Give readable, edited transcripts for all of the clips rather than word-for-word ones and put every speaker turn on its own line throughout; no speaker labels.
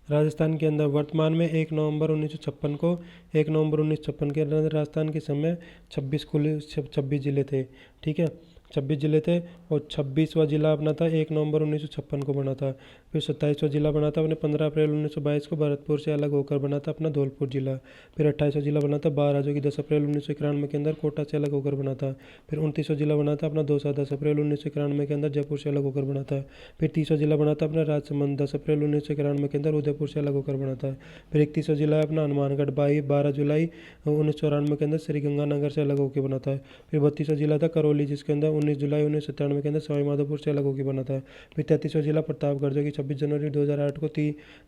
राजस्थान के अंदर वर्तमान में 1 नवंबर 1956 को 1 नवंबर 1956 के अंदर राजस्थान के समय 26 जिले थे। ठीक है, 26 जिले थे और 26वां जिला अपना था 1 नवंबर 1956 को बना था। फिर 27वां जिला बना था अपने 15 अप्रैल 1922 को भरतपुर से अलग होकर बना था अपना धौलपुर जिला। फिर 28वां जिला बना था बारह, जो कि 10 अप्रैल 1991 के अंदर कोटा से अलग होकर बना था। फिर 29वां जिला बना था अपना दौसा, 10 अप्रैल 1991 के अंदर जयपुर से अलग होकर बना था। फिर 30वां जिला बना था अपना राजसमंद, 10 अप्रैल 1991 के अंदर उदयपुर से अलग होकर बना था। फिर 31वां जिला है अपना हनुमानगढ़, 12 जुलाई 1994 के अंदर श्रीगंगानगर से अलग होकर बना था। फिर 32वां जिला था करौली, जिसके अंदर 19 जुलाई 1997 के अंदर सवाईमाधोपुर से अलग होकर बना था। फिर 33वां जिला प्रतापगढ़, जो कि 26 जनवरी 2008 को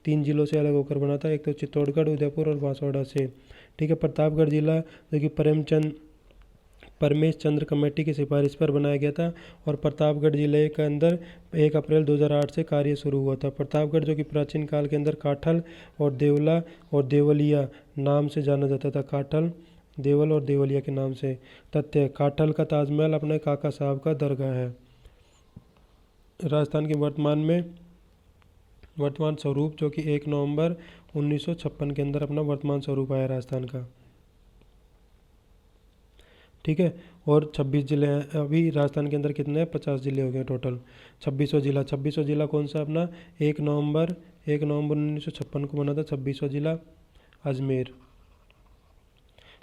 तीन जिलों से अलग होकर बना था, एक तो चित्तौड़गढ़, उदयपुर और बांसवाड़ा से। ठीक है, प्रतापगढ़ जिला जो कि परमेश चंद्र कमेटी की सिफारिश पर बनाया गया था और प्रतापगढ़ जिले के अंदर 1 अप्रैल 2008 से कार्य शुरू हुआ था। प्रतापगढ़ जो कि प्राचीन काल के अंदर काठल और देवला और देवलिया नाम से जाना जाता था। काठल, देवल और देवलिया के नाम से। तथ्य: काठल का ताजमहल अपने काका साहब का दरगाह है। राजस्थान के वर्तमान स्वरूप, जो कि 1 नवंबर 1956 के अंदर अपना वर्तमान स्वरूप आया राजस्थान का। ठीक है, और 26 जिले हैं अभी राजस्थान के अंदर। कितने हैं? 50 जिले हो गए टोटल। 26वां जिला कौन सा अपना? 1 नवंबर 1956 को बना था 26वां जिला अजमेर।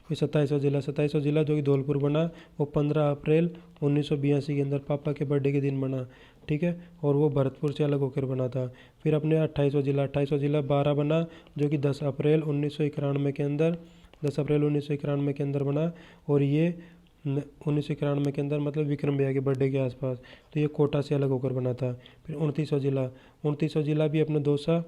फिर 27वां जिला जो कि धौलपुर बना, वो 15 अप्रैल 1982 के अंदर पापा के बर्थडे के दिन बना। ठीक है, और वो भरतपुर से अलग होकर बना था। फिर अपने 28वां जिला 12 बना, जो कि 10 अप्रैल 1991 के अंदर 10 अप्रैल 1991 के अंदर बना, और ये 1991 के अंदर मतलब विक्रम भैया के बर्थडे के आसपास। तो ये कोटा से अलग होकर बना था। फिर 29वां जिला भी अपने दौसा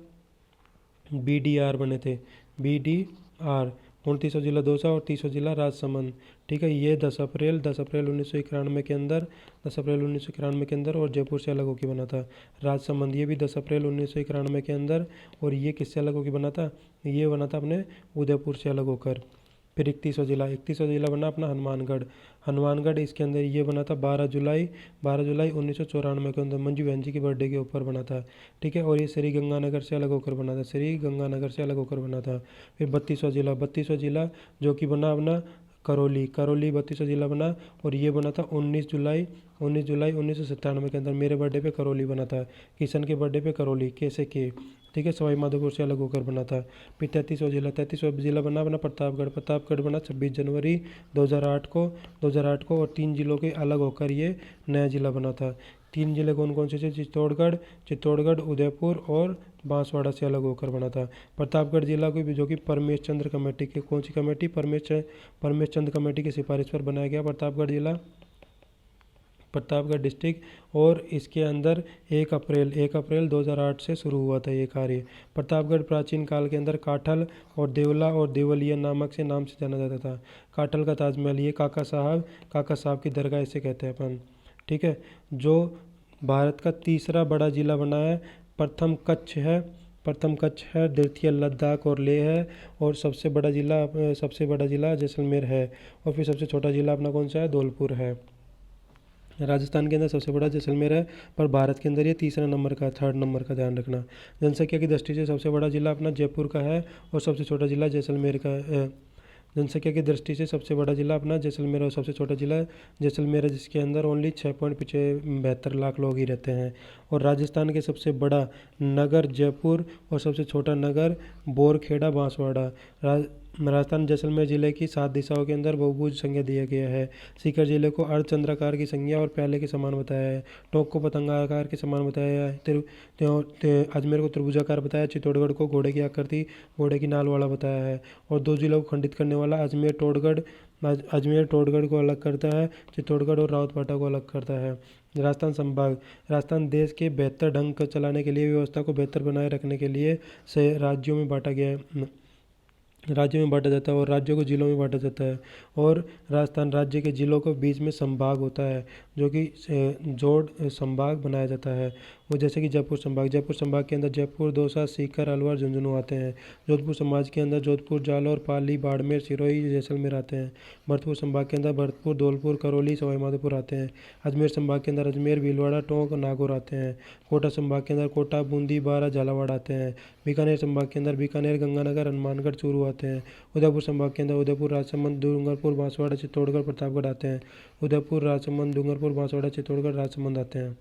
BDR बने थे। BDR 29वां जिला दौसा और 30वां जिला राजसमंद। ठीक है, ये 10 अप्रैल 1991 के अंदर 10 अप्रैल 1991 के अंदर और जयपुर से अलग होकर बना था। राजसमंद ये भी 10 अप्रैल 1991 के अंदर, और ये किससे अलग होकर बना था? ये बना था अपने उदयपुर से अलग होकर। फिर 31वां जिला बना अपना हनुमानगढ़ इसके अंदर ये बना था 12 जुलाई 1994 के अंदर मंजू बहन जी की बर्थडे के ऊपर बना था। ठीक है, और ये श्री गंगानगर से अलग होकर बना था। फिर 32वां जिला जो कि बना अपना करौली 32वां जिला बना, और ये बना था 19 जुलाई 1997 के अंदर। मेरे बर्थडे पे करौली बना था, किशन के बर्थडे पे करौली कैसे के। ठीक है, सवाईमाधोपुर से अलग होकर बना था। फिर 33वां जिला बना अपना प्रतापगढ़ बना 26 जनवरी 2008 को और 3 जिलों के अलग होकर ये नया जिला बना था। 3 जिले कौन कौन से थे? चित्तौड़गढ़, उदयपुर और बांसवाड़ा से अलग होकर बना था। प्रतापगढ़ जिला को भी जो कि परमेश चंद्र कमेटी की, कौन सी कमेटी? परमेश चंद्र कमेटी की सिफारिश पर बनाया गया प्रतापगढ़ डिस्ट्रिक्ट, और इसके अंदर 1 अप्रैल 2008 से शुरू हुआ था ये कार्य। प्रतापगढ़ प्राचीन काल के अंदर काठल और देवला और देवलिया नाम से जाना जाता था। काठल का ताजमहल, ये काका साहब की दरगाह इसे कहते हैं अपन। ठीक है, जो भारत का तीसरा बड़ा जिला बना है। प्रथम कच्छ है, द्वितीय लद्दाख और लेह है, और सबसे बड़ा जिला जैसलमेर है, और फिर सबसे छोटा जिला अपना कौन सा है? धौलपुर है। राजस्थान के अंदर सबसे बड़ा जैसलमेर है, पर भारत के अंदर ये थर्ड नंबर का ध्यान रखना। जनसंख्या की दृष्टि से सबसे बड़ा जिला अपना जयपुर का है, और सबसे छोटा जिला जैसलमेर का है। जनसंख्या की दृष्टि से सबसे बड़ा जिला अपना जैसलमेर और सबसे छोटा जिला जैसलमेर है, जिसके अंदर ओनली 6.72 लाख लोग ही रहते हैं। और राजस्थान के सबसे बड़ा नगर जयपुर और सबसे छोटा नगर बोरखेड़ा बांसवाड़ा। राजस्थान जैसलमेर जिले की 7 दिशाओं के अंदर बहुभुज संज्ञा दिया गया है। सीकर जिले को अर्धचंद्राकार की संज्ञा और प्याले के समान बताया है। टोंक को पतंगाकार के समान बताया है। अजमेर को त्रिभुजाकार बताया। चित्तौड़गढ़ को घोड़े की आकृति, घोड़े की नाल वाला बताया है। और 2 जिलों को खंडित करने वाला अजमेर टोडगढ़ को अलग करता है। चित्तौड़गढ़ और रावतपाटा को अलग करता है। राजस्थान संभाग, राजस्थान देश के बेहतर ढंग को चलाने के लिए, व्यवस्था को बेहतर बनाए रखने के लिए राज्यों में बांटा जाता है और राज्यों को जिलों में बांटा जाता है। और राजस्थान राज्य के जिलों को बीच में संभाग होता है, जो कि जोड़ संभाग बनाया जाता है। वो जैसे कि जयपुर संभाग के अंदर जयपुर, दौसा, सीकर, अलवर, झुंझुनू आते हैं। जोधपुर समाज के अंदर जोधपुर, जालौर, पाली, बाड़मेर, सिरोही, जैसलमेर आते हैं। भरतपुर संभाग के अंदर भरतपुर, धौलपुर, करौली, सवाईमाधोपुर आते हैं। अजमेर संभाग के अंदर अजमेर, भीलवाड़ा, टोंक, नागौर आते हैं। कोटा संभाग के अंदर कोटा, बूंदी, बारा, झालावाड़ आते हैं। बीकानेर संभाग के अंदर बीकानेर, गंगानगर, हनुमानगढ़, चूरू आते हैं। उदयपुर संभाग के अंदर उदयपुर, राजसमंद, डूंगरपुर, बांसवाड़ा, चित्तौड़गढ़, प्रतापगढ़ आते हैं। उदयपुर, राजसमंद, डूंगरपुर, बांसवाड़ा, चित्तौड़गढ़, राजसमंद आते हैं।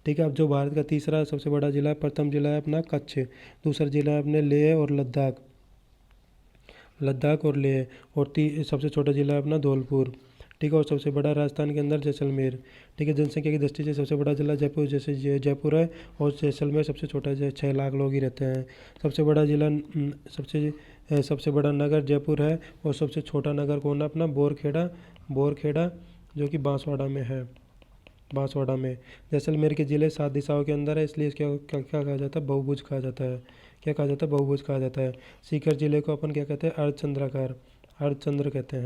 ठीक है। अब जो भारत का तीसरा सबसे बड़ा जिला है, प्रथम जिला है अपना कच्छ, दूसरा जिला है अपने लेह और लद्दाख और लेह, और सबसे छोटा जिला है अपना धौलपुर। ठीक है। और सबसे बड़ा राजस्थान के अंदर जैसलमेर। ठीक है। जनसंख्या की दृष्टि से सबसे बड़ा जिला जयपुर, जैसे जयपुर है, और जैसलमेर सबसे छोटा है, 6 लाख लोग ही रहते हैं। सबसे बड़ा जिला सबसे बड़ा नगर जयपुर है, और सबसे छोटा नगर कौन है अपना बोरखेड़ा, जो कि बांसवाड़ा में। जैसलमेर के ज़िले 7 दिशाओं के अंदर है, इसलिए इसको क्या क्या कहा जाता है, बहुभुज कहा जाता है। क्या कहा जाता है, बहुभुज कहा जाता है। सीकर जिले को अपन क्या कहते हैं, अर्धचंद्र कहते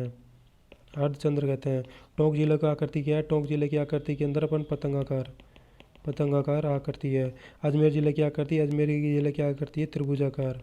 हैं। टोंक जिले का आकृति क्या है, टोंक जिले की आकृति के अंदर अपन पतंगाकार आकृति है। अजमेर जिले की आकृति है त्रिभुजाकार।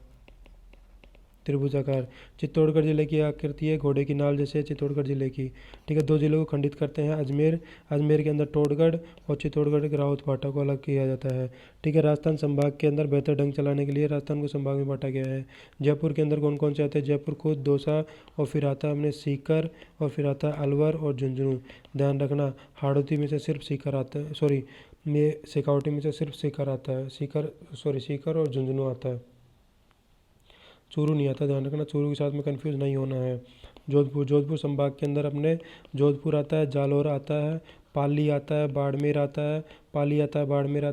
चित्तौड़गढ़ जिले की आकृति है घोड़े की नाल, जैसे चित्तौड़गढ़ जिले की। ठीक है। 2 जिलों को खंडित करते हैं अजमेर के अंदर टोडगढ़, और चित्तौड़गढ़ के रावत भाटा को अलग किया जाता है। ठीक है। राजस्थान संभाग के अंदर बेहतर ढंग चलाने के लिए राजस्थान को संभाग में बांटा गया है। जयपुर के अंदर कौन कौन से आते हैं, जयपुर खुद, दौसा, और फिर आता है अपने सीकर, और फिर आता है अलवर और झुंझुनू। ध्यान रखना, हाड़ौती में से सिर्फ सीकर आता है, शेखावटी में से सिर्फ सीकर आता है, सीकर और झुंझुनू आता है, चूरू नहीं आता। ध्यान रखना, चूरू के साथ में कंफ्यूज नहीं होना है। जोधपुर संभाग के अंदर अपने जोधपुर आता है, जालौर आता है, पाली आता है, बाड़मेर आता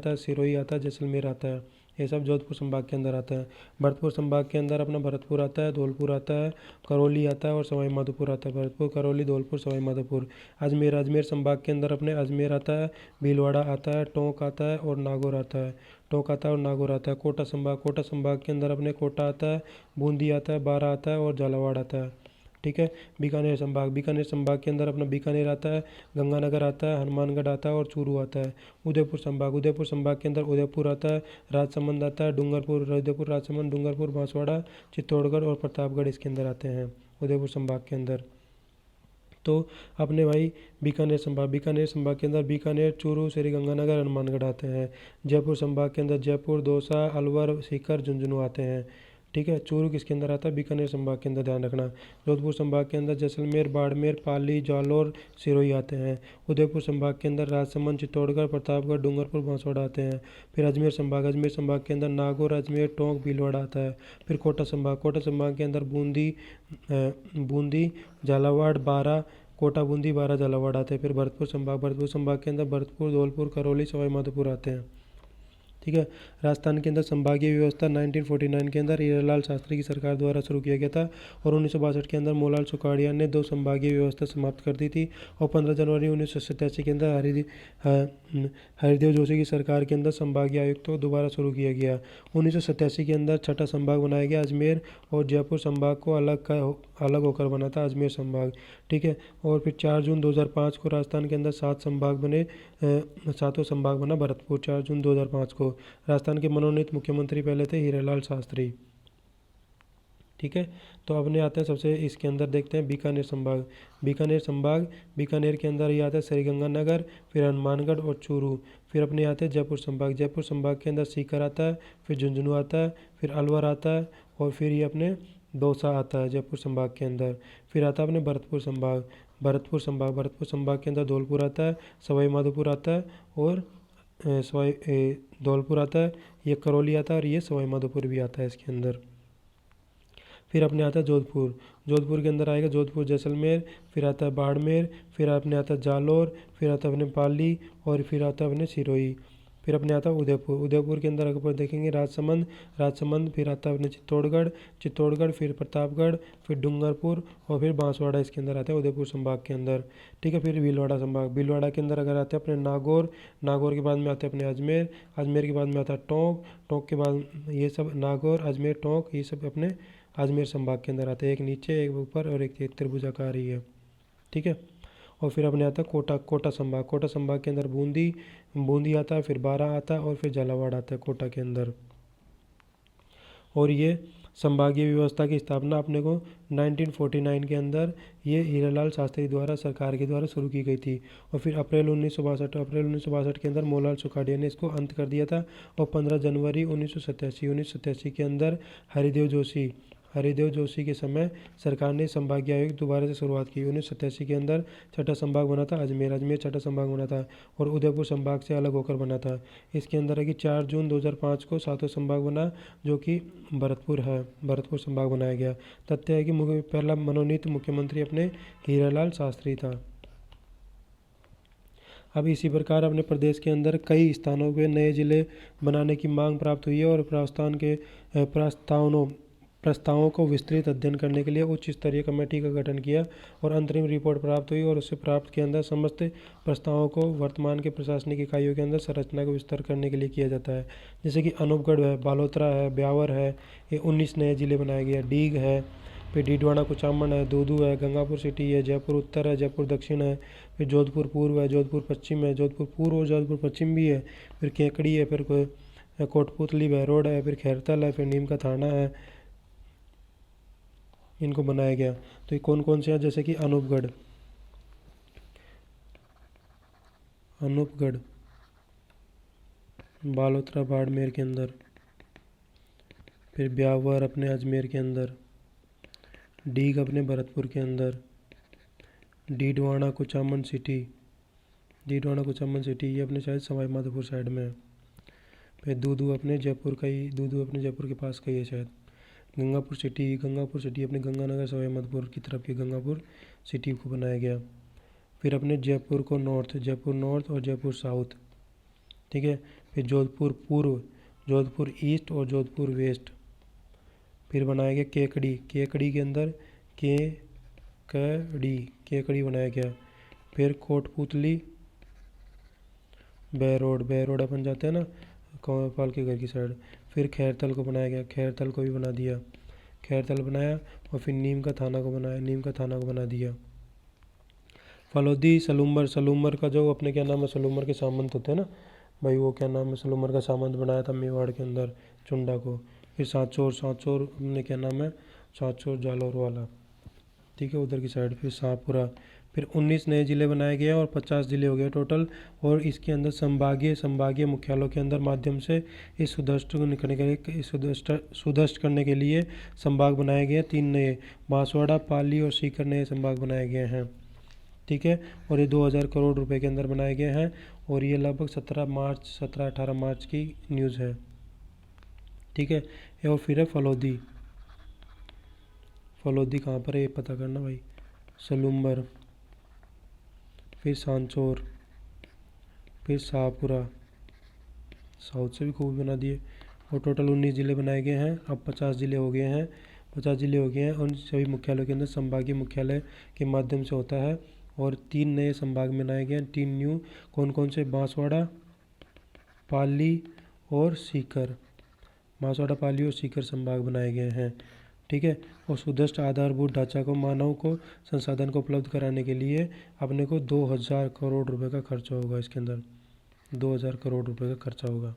है, सिरोही आता है, जैसलमेर आता है। ये सब जोधपुर संभाग के अंदर आता है। भरतपुर संभाग के अंदर अपना भरतपुर आता है, धौलपुर आता है, करौली आता है, और सवाईमाधोपुर आता है। भरतपुर, करौली, धौलपुर, सवाईमाधोपुर। अजमेर संभाग के अंदर अपने अजमेर आता है, भीलवाड़ा आता है, टोंक आता है, और नागौर आता है। कोटा संभाग के अंदर अपने कोटा आता है, बूंदी आता है, बारा आता है, और झालावाड़ आता है। ठीक है। बीकानेर संभाग के अंदर अपना बीकानेर आता है, गंगानगर आता है, हनुमानगढ़ आता है, और चूरू आता है। उदयपुर संभाग के अंदर उदयपुर आता है, राजसमंद आता है, उदयपुर, राजसमंद, डूंगरपुर, बांसवाड़ा, चित्तौड़गढ़ और प्रतापगढ़ इसके अंदर आते हैं, उदयपुर संभाग के अंदर। तो अपने भाई बीकानेर संभाग के अंदर बीकानेर, चूरू, श्रीगंगानगर, हनुमानगढ़ आते हैं। जयपुर संभाग के अंदर जयपुर, दौसा, अलवर, सीकर, झुंझुनू आते हैं। ठीक है। चूरू किसके अंदर आता है, बीकानेर संभाग के अंदर, ध्यान रखना। जोधपुर संभाग के अंदर जैसलमेर, बाड़मेर, पाली, जालौर, सिरोही आते हैं। उदयपुर संभाग के अंदर राजसमंद, चित्तौड़गढ़, प्रतापगढ़, डूंगरपुर, बांसवाड़ा आते हैं। फिर अजमेर संभाग के अंदर नागौर, अजमेर, टोंक, भीलवाड़ा आता है। फिर कोटा संभाग के अंदर बूंदी, झालावाड़, बारा, कोटा, बूंदी, बारा, झालावाड़ आते हैं। फिर भरतपुर संभाग के अंदर भरतपुर, धौलपुर, करौली, सवाईमाधोपुर आते हैं। ठीक है। राजस्थान के अंदर संभागीय व्यवस्था 1949 के अंदर हीरालाल शास्त्री की सरकार द्वारा शुरू किया गया था, और 1962 के अंदर मोलाल सुखाड़िया ने 2 संभागीय व्यवस्था समाप्त कर दी थी, और 15 जनवरी 1987 के अंदर हरिदेव जोशी की सरकार के अंदर संभागीय आयुक्त को दोबारा शुरू किया गया। 1987 के अंदर छठा संभाग बनाया गया, अजमेर और जयपुर संभाग को अलग होकर बना था अजमेर संभाग। ठीक है। और फिर 4 जून 2005 को राजस्थान के अंदर 7 संभाग बने, 7वां संभाग बना भरतपुर, 4 जून 2005 को। राजस्थान के मनोनीत मुख्यमंत्री पहले थे हीरालाल शास्त्री। ठीक है। तो अपने आते हैं सबसे इसके अंदर देखते हैं बीकानेर संभाग। बीकानेर के अंदर ये आता है श्रीगंगानगर, फिर हनुमानगढ़ और चूरू। फिर अपने आते हैं जयपुर संभाग के अंदर सीकर आता है, फिर झुंझुनू आता है, फिर अलवर आता है, और फिर ये अपने दौसा आता है जयपुर संभाग के अंदर। फिर आता है अपने भरतपुर संभाग के अंदर धौलपुर आता है, सवाईमाधोपुर आता है, और धौलपुर आता है, ये करौली आता है, और ये सवाईमाधोपुर भी आता है इसके अंदर। फिर अपने आता है जोधपुर के अंदर आएगा जोधपुर, जैसलमेर, फिर आता है बाड़मेर, फिर अपने आता है जालौर, फिर आता है अपने पाली, और फिर आता है अपने सिरोही। फिर अपने आता है उदयपुर के अंदर अगर देखेंगे राजसमंद, फिर आता है अपने चित्तौड़गढ़, फिर प्रतापगढ़, फिर डूंगरपुर, और फिर बांसवाड़ा इसके अंदर आता है उदयपुर संभाग के अंदर। ठीक है। फिर भीलवाड़ा के अंदर अगर आते हैं अपने नागौर के बाद में आते हैं अपने अजमेर के बाद में आता है टोंक के बाद ये सब नागौर, अजमेर, टोंक, ये सब अपने अजमेर संभाग के अंदर आते हैं। एक नीचे, एक ऊपर, और एक त्रिभुजाकार ही है। ठीक है। और फिर अपने आता है कोटा कोटा संभाग। कोटा संभाग के अंदर बूंदी आता है, फिर बारां आता है और फिर झालावाड़ आता है कोटा के अंदर। और ये संभागीय व्यवस्था की स्थापना अपने को 1949 के अंदर ये हीरालाल शास्त्री द्वारा सरकार के द्वारा शुरू की गई थी। और फिर अप्रैल 1962 के अंदर मोहनलाल सुखाड़िया ने इसको अंत कर दिया था। और 15 जनवरी 1987 के अंदर हरिदेव जोशी के समय सरकार ने संभागीय आयोग दोबारा से शुरुआत की। 1987 के अंदर छठा संभाग बना था अजमेर छठा संभाग बना था और उदयपुर संभाग से अलग होकर बना था। इसके अंदर है कि 4 जून 2005 को सातवां संभाग बना, जो कि भरतपुर संभाग बनाया गया। तथ्य है कि पहला मनोनीत मुख्यमंत्री अपने हीरालाल शास्त्री था। अब इसी प्रकार अपने प्रदेश के अंदर कई स्थानों पे नए जिले बनाने की मांग प्राप्त हुई है और प्रस्तावों को विस्तृत अध्ययन करने के लिए उच्च स्तरीय कमेटी का गठन किया और अंतरिम रिपोर्ट प्राप्त हुई और उससे प्राप्त के अंदर समस्त प्रस्तावों को वर्तमान के प्रशासनिक इकाइयों के अंदर संरचना का विस्तार करने के लिए किया जाता है। जैसे कि अनूपगढ़ है, बालोतरा है, ब्यावर है, ये 19 नए जिले बनाए गए हैं। डीग है, फिर डीडवाना कुचामन है, दूदू है, गंगापुर सिटी है, जयपुर उत्तर है, जयपुर दक्षिण है, फिर जोधपुर पूर्व है, जोधपुर पश्चिम है, जोधपुर पूर्व और जोधपुर पश्चिम भी है, फिर केकड़ी है, फिर कोटपुतली बहरोड है, फिर खैरतल है, फिर नीम का थाना है, इनको बनाया गया। तो ये कौन कौन से हैं, जैसे कि अनूपगढ़, बालोतरा बाड़मेर के अंदर, फिर ब्यावर अपने अजमेर के अंदर, डीग अपने भरतपुर के अंदर, डीडवाना कुचामन सिटी ये अपने शायद सवाई माधोपुर साइड में है। फिर दूदू अपने जयपुर के पास का ही है शायद। गंगापुर सिटी अपने गंगानगर सवाई माधोपुर की तरफ के गंगापुर सिटी को बनाया गया। फिर अपने जयपुर नॉर्थ और जयपुर साउथ, ठीक है। फिर जोधपुर पूर्व, जोधपुर ईस्ट और जोधपुर वेस्ट। फिर बनाया गया केकड़ी के अंदर केकड़ी बनाया गया। फिर कोटपुतली बहरोड अपन जाते हैं ना कंवरपाल के घर की साइड। फिर खैरतल को बनाया गया, खैरतल को भी बना दिया, खैरतल बनाया। और फिर नीम का थाना को बना दिया। फलोदी सलूमर का जो अपने क्या नाम है, सलूमर के सामंत होते हैं ना भाई, वो क्या नाम है, सलूमर का सामंत बनाया था मेवाड़ के अंदर चुंडा को। फिर सांचौर अपने क्या नाम है, सांचौर जालौर वाला, ठीक है, उधर की साइड। फिर शाहपुरा। फिर 19 नए ज़िले बनाए गए और 50 ज़िले हो गए टोटल। और इसके अंदर संभागीय मुख्यालयों के अंदर माध्यम से इस सुदृष्ट करने के लिए संभाग बनाए गए 3 नए, बांसवाड़ा, पाली और सीकर नए संभाग बनाए गए हैं, ठीक है। और ये 2000 करोड़ रुपए के अंदर बनाए गए हैं और ये लगभग 17-18 मार्च की न्यूज़ है, ठीक है। और फिर है फलोदी कहाँ पर है ये पता करना भाई। सलूम्बर, फिर सांचौर, फिर शाहपुरा, साउथ से भी खूब बना दिए। और टोटल 19 ज़िले बनाए गए हैं। अब 50 ज़िले हो गए हैं और सभी मुख्यालयों के अंदर संभागीय मुख्यालय के माध्यम से होता है। और 3 नए संभाग बनाए गए हैं, 3 न्यू। कौन से, बांसवाड़ा, पाली और सीकर संभाग बनाए गए हैं, ठीक है। और सुदृष्ट आधारभूत ढांचा को मानव को संसाधन को उपलब्ध कराने के लिए अपने को 2000 करोड़ रुपए का खर्चा होगा। इसके अंदर 2000 करोड़ रुपए का खर्चा होगा।